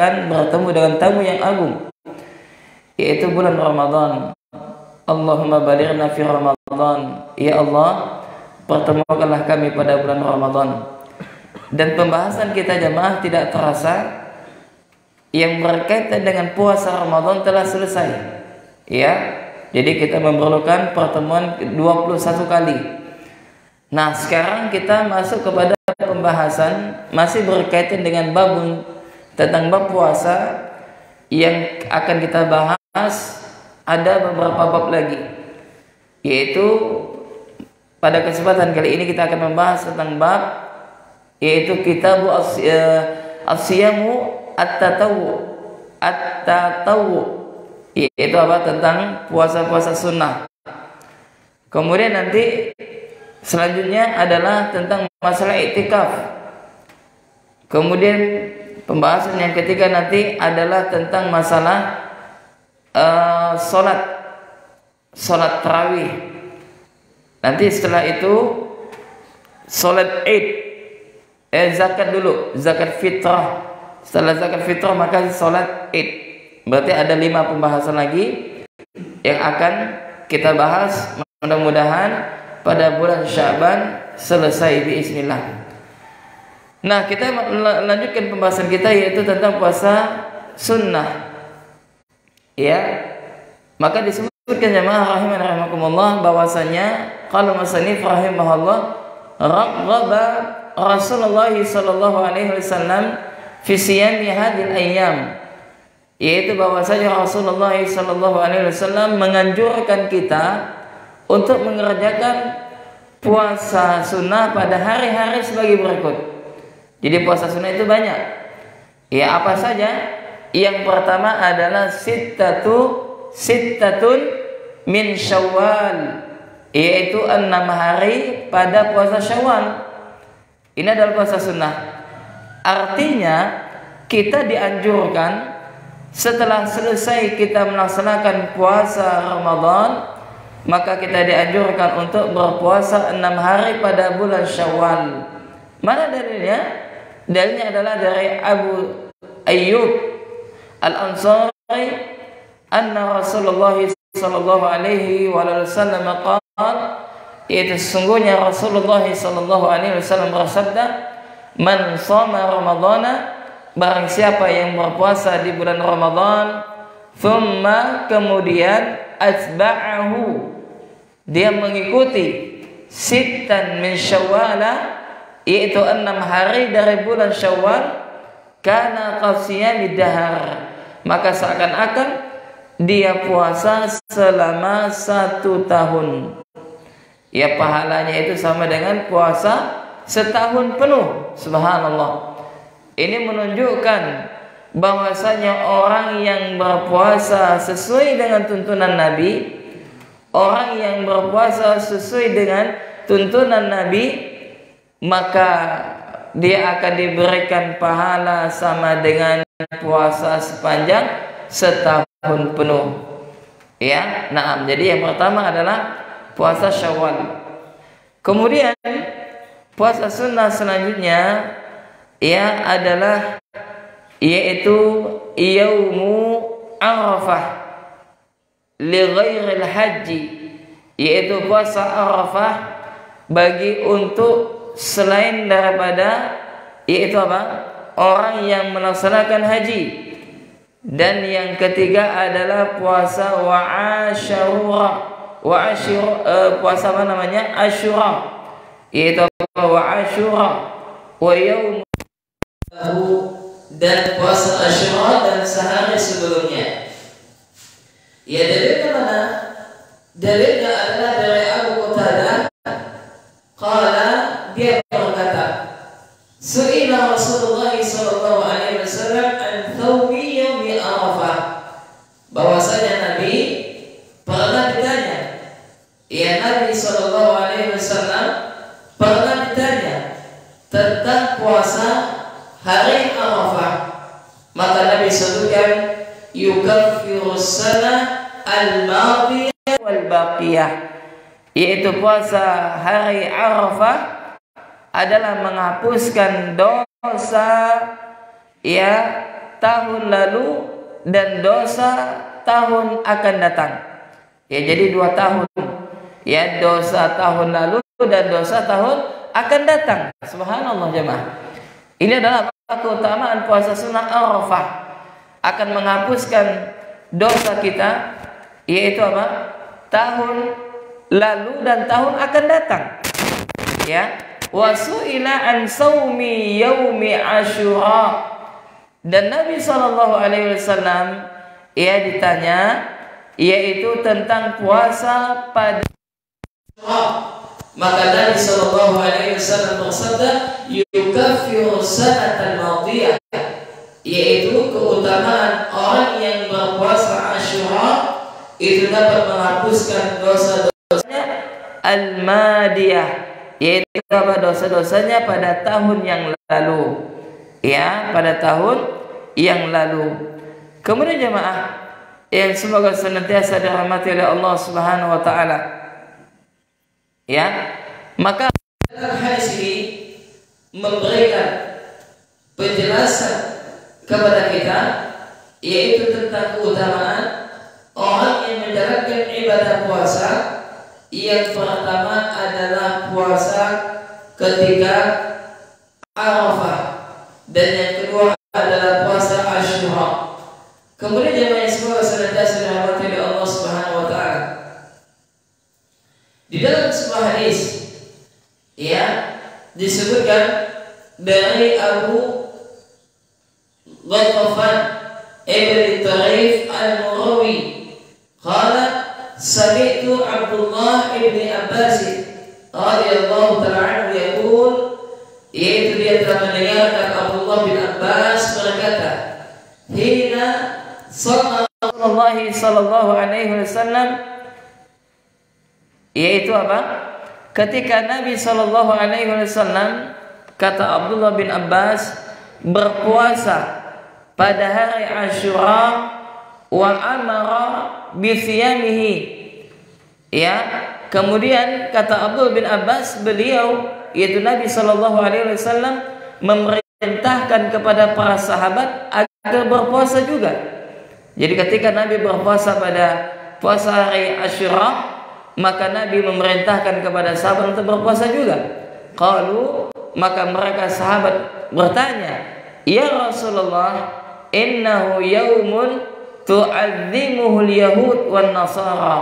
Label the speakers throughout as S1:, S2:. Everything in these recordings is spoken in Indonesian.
S1: akan bertemu dengan tamu yang agung, yaitu bulan Ramadan. Allahumma balighna fi Ramadan. Ya Allah, pertemukanlah kami pada bulan Ramadan. Dan pembahasan kita jemaah tidak terasa yang berkaitan dengan puasa Ramadan telah selesai. Ya. Jadi kita memerlukan pertemuan 21 kali. Nah, sekarang kita masuk kepada pembahasan masih berkaitan dengan tentang bab puasa yang akan kita bahas. Ada beberapa bab lagi, yaitu pada kesempatan kali ini kita akan membahas tentang bab yaitu kitab as-siyamu at-tatawwu, yaitu apa? Tentang puasa-puasa sunnah. Kemudian nanti selanjutnya adalah tentang masalah iktikaf. Kemudian pembahasan yang ketiga nanti adalah tentang masalah salat tarawih. Nanti setelah itu salat Id, zakat dulu, zakat fitrah. Setelah zakat fitrah maka salat Id. Berarti ada 5 pembahasan lagi yang akan kita bahas, mudah-mudahan pada bulan Sya'ban selesai biiznillah. Nah, kita lanjutkan pembahasan kita yaitu tentang puasa sunnah. Ya. Maka disebutkan jemaah rahimakumullah bahwasanya qala musannif rahimahullah raghaba Rasulullah sallallahu alaihi wasallam fi siyami hadhil ayyam, yaitu bahwasanya Rasulullah sallallahu alaihi wasallam menganjurkan kita untuk mengerjakan puasa sunnah pada hari-hari sebagai berikut. Jadi puasa sunnah itu banyak. Ya, apa saja? Yang pertama adalah sittatun min Syawal, yaitu 6 hari pada puasa Syawal. Ini adalah puasa sunnah. Artinya kita dianjurkan setelah selesai kita melaksanakan puasa Ramadan, maka kita dianjurkan untuk berpuasa 6 hari pada bulan Syawal. Mana dalilnya? Dalilnya adalah dari Abu Ayyub Al-Ansari anna Rasulullah sallallahu alaihi wasallam qala, yaitu sesungguhnya Rasulullah sallallahu alaihi wasallam bersabda, man shoma ramadhana, barang siapa yang berpuasa di bulan Ramadan, thumma kemudian atba'ahu, dia mengikuti sittan min Syawal, yaitu 6 hari dari bulan Syawal, kana qasiyamid dahar, maka seakan-akan dia puasa selama 1 tahun. Ya, pahalanya itu sama dengan puasa setahun penuh. Subhanallah. Ini menunjukkan bahwasanya orang yang berpuasa sesuai dengan tuntunan Nabi, orang yang berpuasa sesuai dengan tuntunan Nabi, maka dia akan diberikan pahala sama dengan puasa sepanjang setahun penuh. Ya, nah, jadi yang pertama adalah puasa Syawal. Kemudian puasa sunnah selanjutnya ya adalah yaitu yaumu Arafah li ghairil haji, yaitu puasa Arafah bagi untuk selain daripada yaitu apa? Orang yang melaksanakan haji. Dan yang ketiga adalah puasa puasa apa namanya? Asyura. Yaitu Asyura wa yaum, dan puasa Asyura dan sehari sebelumnya. Ya, dalilnya mana? Dalilnya adalah dari Abu Qatadah. Qala, dia berkata, su'ila Rasulullah sallallahu alaihi wasallam an thawmi yaumi Arafah, bahwasanya Nabi pernah ditanya, ya Nabi sallallahu alaihi wasallam pernah ditanya tentang puasa hari Arafah, maka Nabi sebutkan yukaffirus sana al-madiyah wal baqiyah, yaitu puasa hari Arafah adalah menghapuskan dosa ya tahun lalu dan dosa tahun akan datang. Ya, jadi 2 tahun. Ya, dosa tahun lalu dan dosa tahun akan datang. Subhanallah jemaah. Ini adalah keutamaan puasa sunnah Arafah. Akan menghapuskan dosa kita, yaitu apa? Tahun lalu dan tahun akan datang. Ya, wasu'ila an saumi yaumi Asyura. Dan Nabi SAW ditanya, yaitu tentang puasa pada Asyura. Maka Nabi SAW bersabda, yukaffiru sanatan madiyah, yaitu keutamaan orang yang berpuasa Asyura itu dapat menghapuskan dosa-dosanya al-madiyah, yaitu apa? Dosa-dosanya pada tahun yang lalu. Ya, pada tahun yang lalu. Kemudian jemaah yang semoga senantiasa dirahmati oleh Allah Subhanahu wa taala. Ya, maka dalam hadis ini memberikan penjelasan kepada kita, yaitu tentang keutamaan orang yang menjalankan ibadah puasa. Yang pertama adalah puasa ketika Arafah, dan yang kedua adalah puasa Asyura. Kemudian jemaah yang semoga senantiasa dirahmati oleh Allah Subhanahu wa taala. Di dalam sebuah hadis ya disebutkan dari Abu Ghatafan ibn Tarif al-Murawi, qala sami'tu Abdullah ibn Abbas radhiyallahu ta'ala anhu yaqul, yaitu dia telah mendengarkan Abdullah bin Abbas berkata, hina sallallahu alaihi wasallam, yaitu apa? Ketika Nabi sallallahu alaihi wasallam, kata Abdullah bin Abbas, berpuasa pada hari Asyura wa amara bi siyamihi. Ya, kemudian kata Abdullah bin Abbas, beliau yaitu Nabi sallallahu alaihi wasallam memerintahkan kepada para sahabat agar berpuasa juga. Jadi ketika Nabi berpuasa pada puasa hari Asyura, maka Nabi memerintahkan kepada sahabat untuk berpuasa juga. Qalu, maka mereka sahabat bertanya, ya Rasulullah, innahu yaumun tu'azzimuhu al-yahud wan nasara.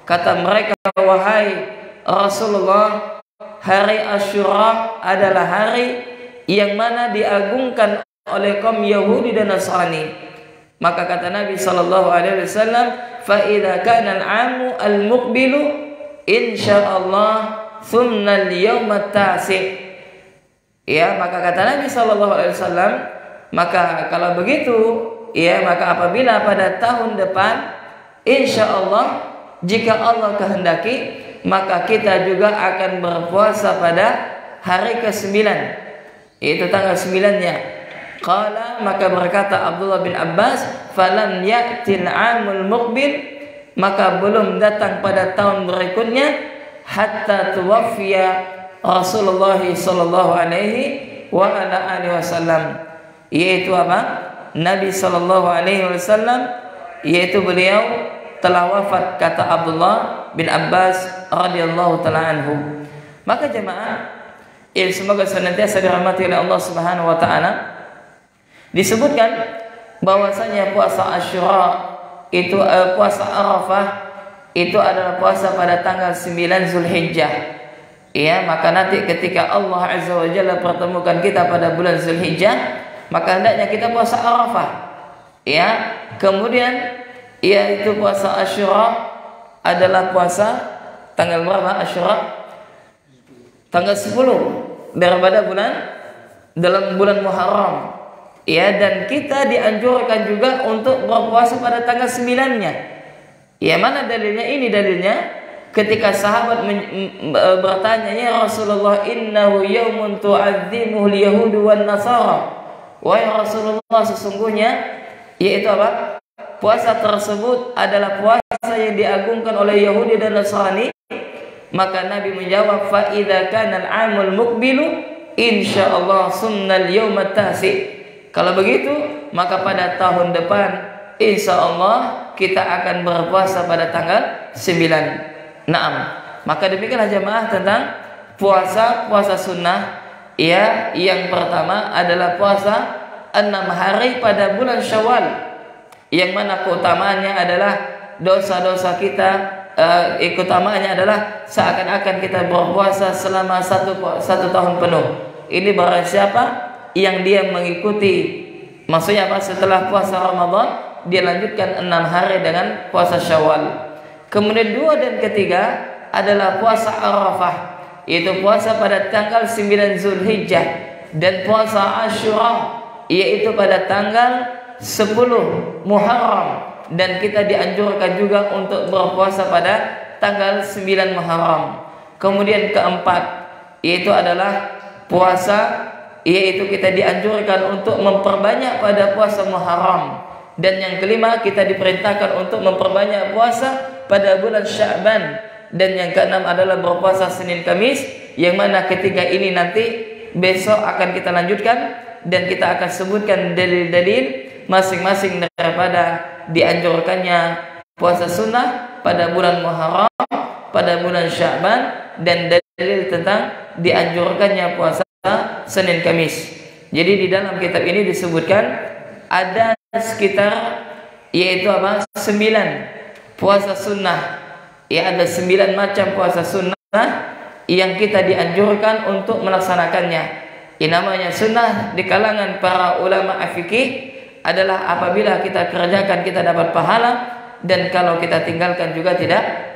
S1: Kata mereka, wahai Rasulullah, hari Asyura adalah hari yang mana diagungkan oleh kaum Yahudi dan Nasrani. Maka kata Nabi sallallahu alaihi wasallam, fa idza kana al-'amu al-muqbilu insyaallah thumma al-yawm at-tasi'. Ya, maka kata Nabi sallallahu alaihi wasallam, maka kalau begitu, ya, maka apabila pada tahun depan insyaallah, jika Allah kehendaki, maka kita juga akan berpuasa pada hari ke-9, yaitu tanggal 9-nya. Qala, maka berkata Abdullah bin Abbas, falam ya'til 'amul muqbil, maka belum datang pada tahun berikutnya, hatta tuwaffiya Rasulullah sallallahu alaihi wa ala alihi wasallam, yaitu apa? Nabi sallallahu alaihi wasallam, yaitu beliau telah wafat, kata Abdullah bin Abbas radhiyallahu taala anhu. Maka jemaah yang semoga senantiasa dirahmati oleh Allah Subhanahu wa taala, disebutkan bahwasanya puasa Asyura itu puasa Arafah itu adalah puasa pada tanggal 9 Zulhijjah. Ya, maka nanti ketika Allah Azza wa Jalla pertemukan kita pada bulan Zulhijjah, maka hendaknya kita puasa Arafah. Ya, kemudian yaitu puasa Asyura adalah puasa tanggal berapa Asyura? Tanggal 10 daripada dalam bulan Muharram. Ya, dan kita dianjurkan juga untuk berpuasa pada tanggal 9-nya. Ya, mana dalilnya? Ini dalilnya ketika sahabat bertanya, ya Rasulullah, innahu yaumun tu'azzimuhu al-yahudu wan nasara. Wahai Rasulullah, sesungguhnya yaitu apa? Puasa tersebut adalah puasa yang diagungkan oleh Yahudi dan Nasrani. Maka Nabi menjawab, fa idza kana al-'amul muqbilu insyaallah sunnal yawm at-tasi'. Kalau begitu, maka pada tahun depan insya Allah kita akan berpuasa pada tanggal 9. Naam. Maka demikianlah jamaah tentang puasa sunnah. Ya, yang pertama adalah puasa 6 hari pada bulan Syawal, yang mana keutamaannya adalah dosa-dosa kita, keutamaannya adalah seakan-akan kita berpuasa selama satu tahun penuh. Ini barang siapa yang dia mengikuti, maksudnya apa, setelah puasa Ramadan dia lanjutkan 6 hari dengan puasa Syawal. Kemudian 2 dan ketiga adalah puasa Arafah, yaitu puasa pada tanggal 9 Zulhijjah, dan puasa Asyura yaitu pada tanggal 10 Muharram, dan kita dianjurkan juga untuk berpuasa pada tanggal 9 Muharram. Kemudian keempat yaitu adalah puasa, yaitu kita dianjurkan untuk memperbanyak pada puasa Muharram, dan yang kelima kita diperintahkan untuk memperbanyak puasa pada bulan Sya'ban, dan yang keenam adalah berpuasa Senin Kamis, yang mana ketiga ini nanti besok akan kita lanjutkan, dan kita akan sebutkan dalil-dalil masing-masing daripada dianjurkannya puasa sunnah pada bulan Muharram, pada bulan Sya'ban, dan dalil tentang dianjurkannya puasa Senin Kamis. Jadi di dalam kitab ini disebutkan ada sekitar, yaitu apa, 9 puasa sunnah. Ya, ada 9 macam puasa sunnah yang kita dianjurkan untuk melaksanakannya. Ini namanya sunnah di kalangan para ulama fikih adalah apabila kita kerjakan kita dapat pahala, dan kalau kita tinggalkan juga tidak